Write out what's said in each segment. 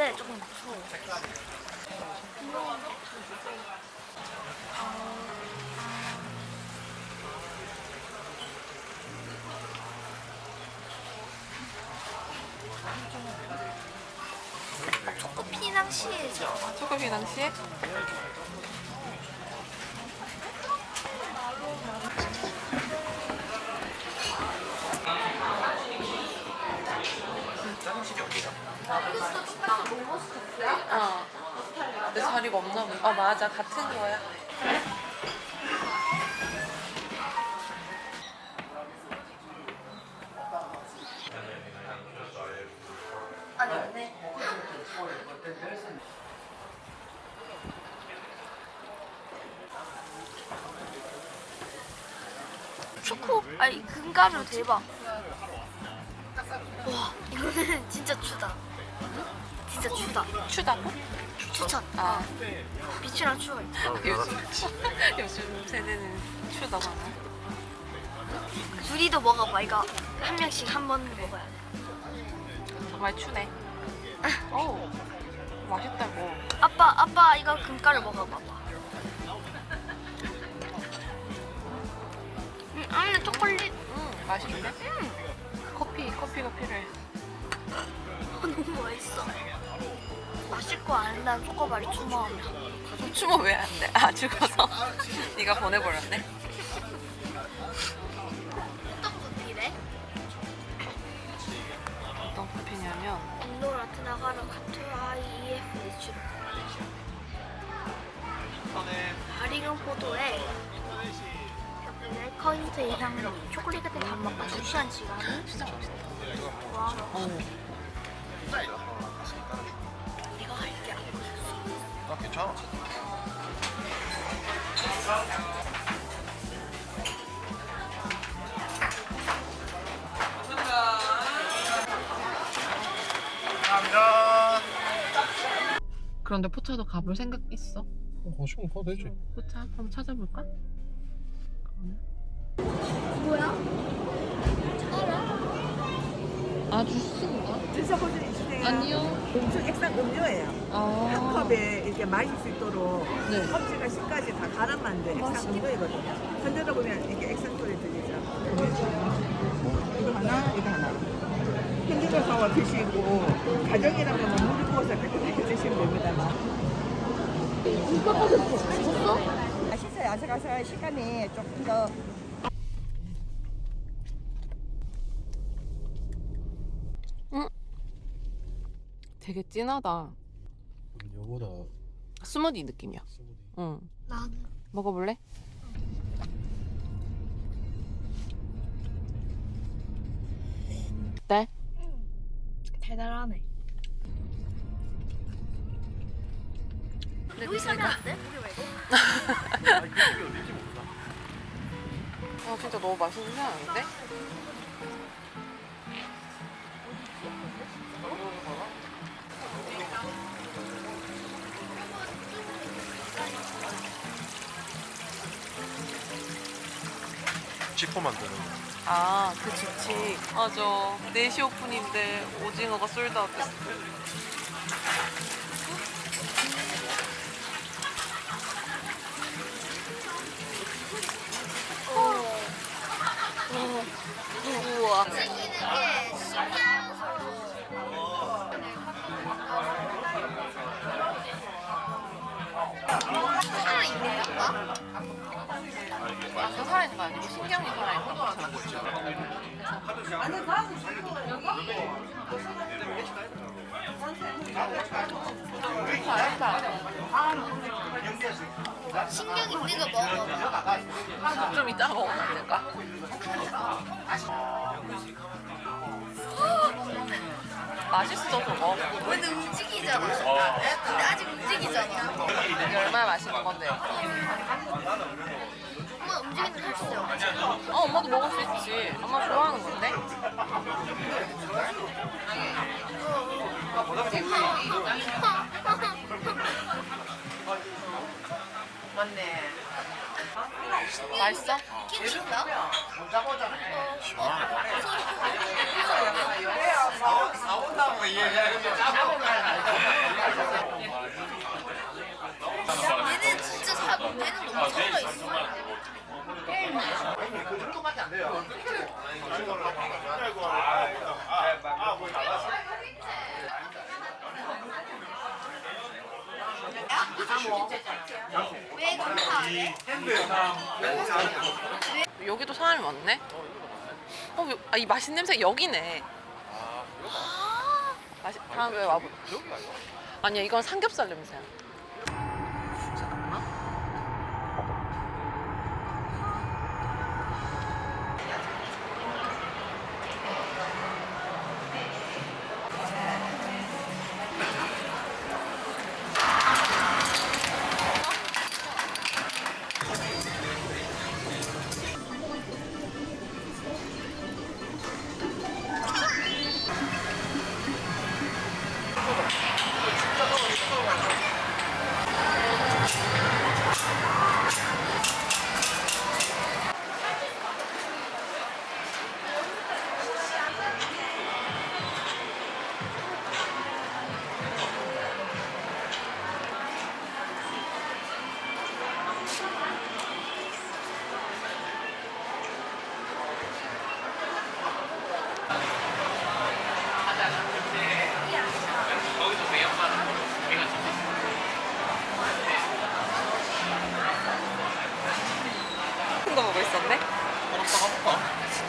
있는데 조금 무서워. 초코피 낭시에죠. 초코피 낭시에? 내 자리가 없나 보다. 맞아. 같은 거야. 아니, 없네. 아니, 금가루 대박. 와, 이거는 진짜 추다. 진짜 추다. 추다고? 추천. 아. 빛이랑 추워. 요즘 세대는 추다고 하나? 둘이도 먹어봐. 이거 한 명씩 한 번 먹어야 돼. 정말 추네. 어우, 맛있다고. 아빠 이거 금가루 먹어봐봐. 안에 초콜릿. 맛있네. 커피가 필요해. 너무 맛있어. 마실 거 아닌데 초코바리 추모하면. 추모 왜 안 돼? 아, 죽어서. 네가 보내버렸네. 어떤 커피래? 어떤 커피냐면 인도라트 나가는 카투아 EF 내추럴. 바링은 포도에 커인트 이상의 초콜릿 같은 단맛과 주시한 시간이 진짜 맛있다. 와. 이거 할게. 아 괜찮아. 감사합니다. 그런데 포차도 가볼 생각 있어? 거시면 가도 되지. 포차 한번 찾아볼까? 뭐야? 아, 주스인가? 드셔보실 수 있으세요? 아니요. 음주 액상 음료예요. 한 아, 컵에 이렇게 마실 수 있도록 네. 껍질과 씨까지 다 갈아 만든 액상 음료이거든요. 흔들어 보면 이렇게 액상 소리 들리죠. 이거 하나, 이거 하나. 흔들어서 드시고 가정이라면 물을 부어서 깨끗하게 드시면 됩니다만. 맛있어요. 아삭아삭한 식감이 조금 더. 되게 진하다. 여보다 스무디 느낌이야. 스무디. 응. 나는 먹어볼래? 네? 달달하네. 여기 사면 안 돼? 우리 말고? 아, 진짜 너무 맛있는 생각인데? 지퍼 만드는 거. 아, 그 지치. 맞아. 4시 오픈인데 오징어가 솔드아웃 됐어. 우와. 살아있네, 아빠? 저 살아있는 거 아니고 신경이 살아있는 것처럼. 신경 있는 거 먹어. 좀 이따 먹으면 안 될까? 맛있어 저거. 근데 움직이잖아. 근데 아직 움직이잖아. 이게 얼마나 맛있는 건데? 엄마 움직이는 거 할수 있어. 엄마도 먹을 수 있지. 엄마 좋아하는 건데? 맞네. 맛있어? 괜찮다. 얘는 진짜 얘는 너무 살아 있어. 그 정도밖에 안 돼요. 왜 감사하네? 여기도 사람이 많네. 이 맛있는 냄새 여기네. 다음에 와보자. 아니야, 이건 삼겹살 냄새야. 잠깐만. 거 보고 있었네.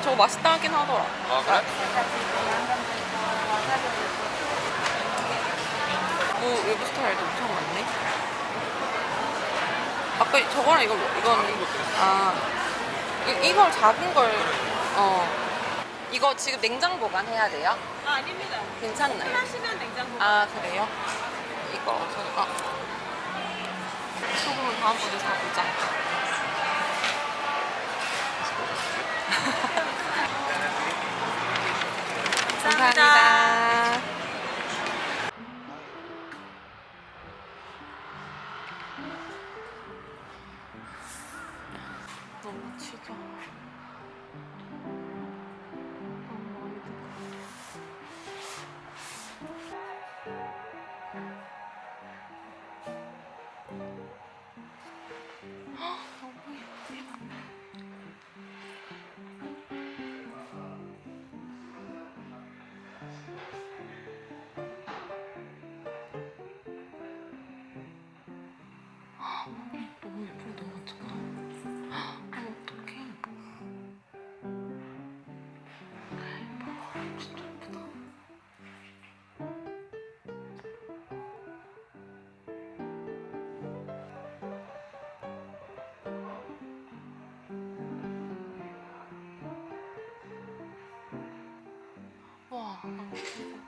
저거 맛있다 하긴 하더라. 아 그래? 외부 스타일도 엄청 많네. 아까 저거랑 이건 이걸 작은 걸 이거 지금 냉장 보관해야 돼요? 아닙니다. 괜찮나요? 하시면 냉장고. 그래요? 이거 소금은 다음번에 사보자. 감사합니다. 너무 치자. 너무 예쁘게 너무 많잖아. 어떡해. 진짜 예쁘다. 와, 너무 예쁘다.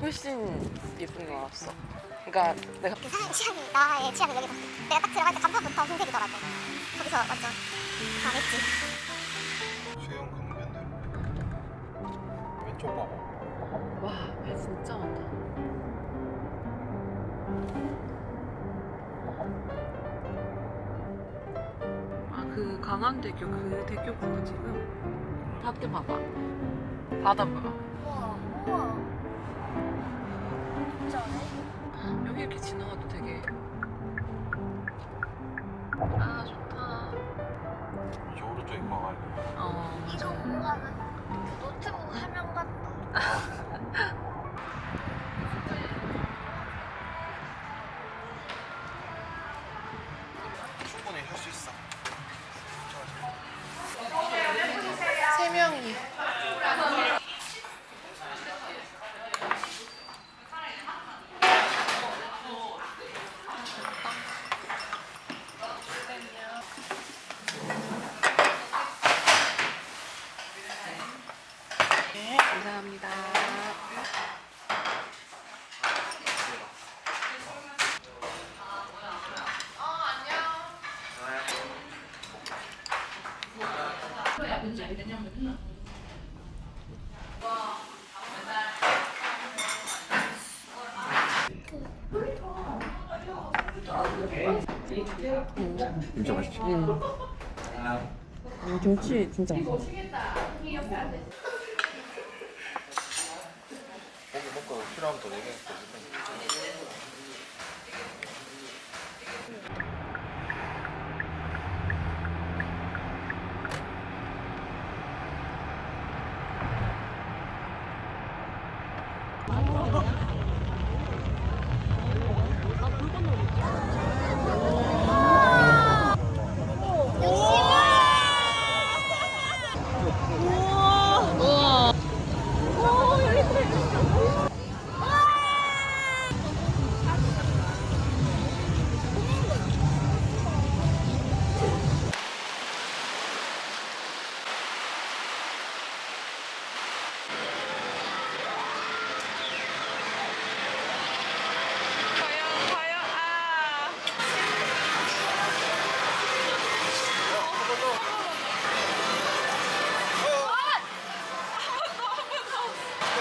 훨씬 예쁜 거 같았어. 그러니까 내가 나의 취향이 여기다. 내가 딱 들어갈 때 간판부터 흰색이더라고. 거기서 완전 반했지. 수영 강변대로 왼쪽 봐봐. 와, 배 진짜 많다. 그 강한대교 그 대교구나 지금. 밖에 봐봐. 바다 봐봐. 우와, 우와. 진짜네. 여기 이렇게 지나가도 되게 좋다. 이제 오른쪽에 광안리. 이거 뭔가 노트북 화면 같다. 충분히 할 수 있어. 3명이. 진짜 맛있지? 김치 진짜 맛있어. 고기 먹고 필요하면 더 얘기해.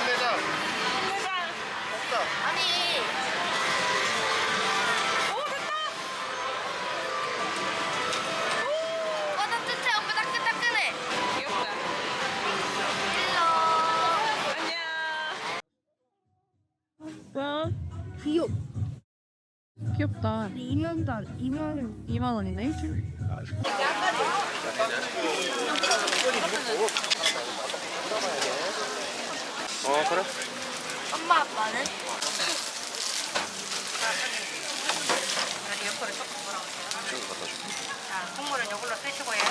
끝내자. 없다. 아니. 와, 따뜻해. 오빠 따끈따끈해. 귀엽다. 일로. 안녕. 뭐야? 귀엽. 귀엽다. 2만 원이네. 그래? 엄마 아빠는? 여기 옆으로 조금 돌아오세요. 자, 국물은 이걸로 쓰시고요.